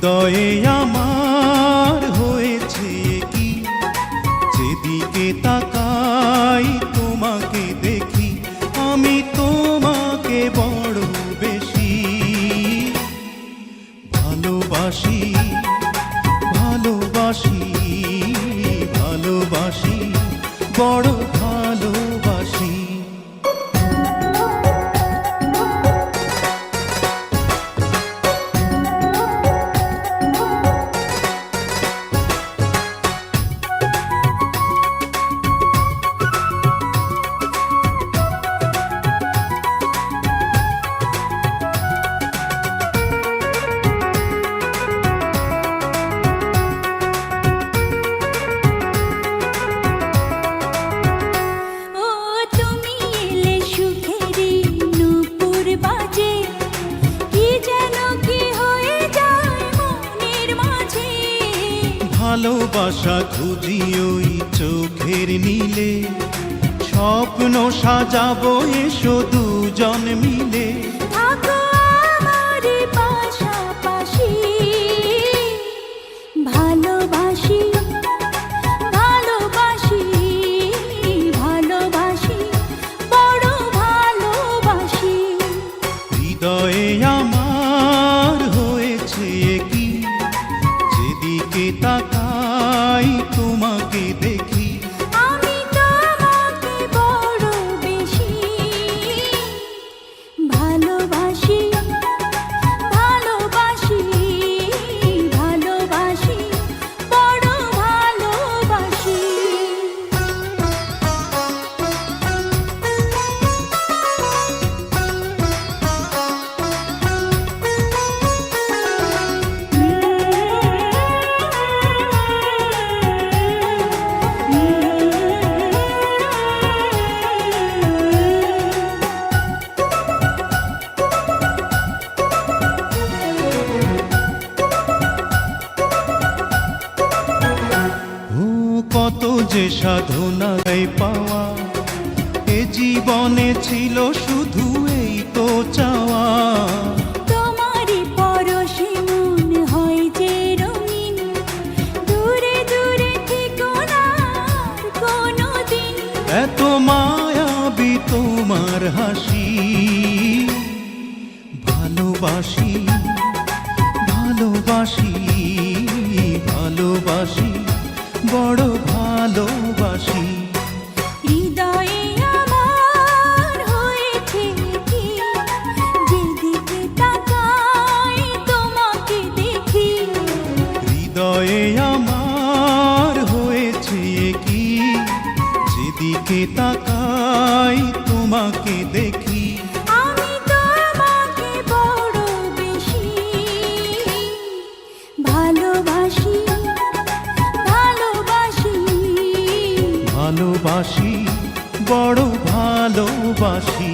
হৃদয়ে আমার হয়েছে কি, যেদিকে তাকাই তোমাকে দেখি, আমি তোমাকে বড় বেশি ভালোবাসি, ভালোবাসি, ভালোবাসি, বড় ভালোবাসি। ভালোবাসা খুঁজি ওই চোখের নীলে, স্বপ্ন সাজাবো এসো দুজন মিলে। থাকো আমার পাশাপাশি, ভালোবাসি, ভালোবাসি, ভালোবাসি, বড় ভালোবাসি। হৃদয়ে আমার হয়েছে কি, যেদিকে তাকাই তোমাকে দেখি, আমি তোমাকে বড় বেশি ভালোবাসি, ভালোবাসি, ভালোবাসি, বড় ভালোবাসি। কত যে সাধনায় পাওয়া, এ জীবনে ছিল শুধু এই তো চাওয়া। তোমারই পরশে মন হয় যে রঙিন, দূরে দূরে থেকো না কোনোদিন। এত মায়াবী তোমার হাসি, ভালোবাসি, ভালোবাসি, ভালোবাসি, বড় ভালোবাসি। হৃদয়ে আমার হয়েছে কি, যেদিকে তাকাই তোমাকে দেখি, হৃদয়ে আমার হয়েছে কি, যেদিকে তাকাই তোমাকে দেখি, আমি তোমাকে বড় বেশি ভালোবাসি, ভালোবাসি, ভালোবাসি, বড় ভালোবাসি।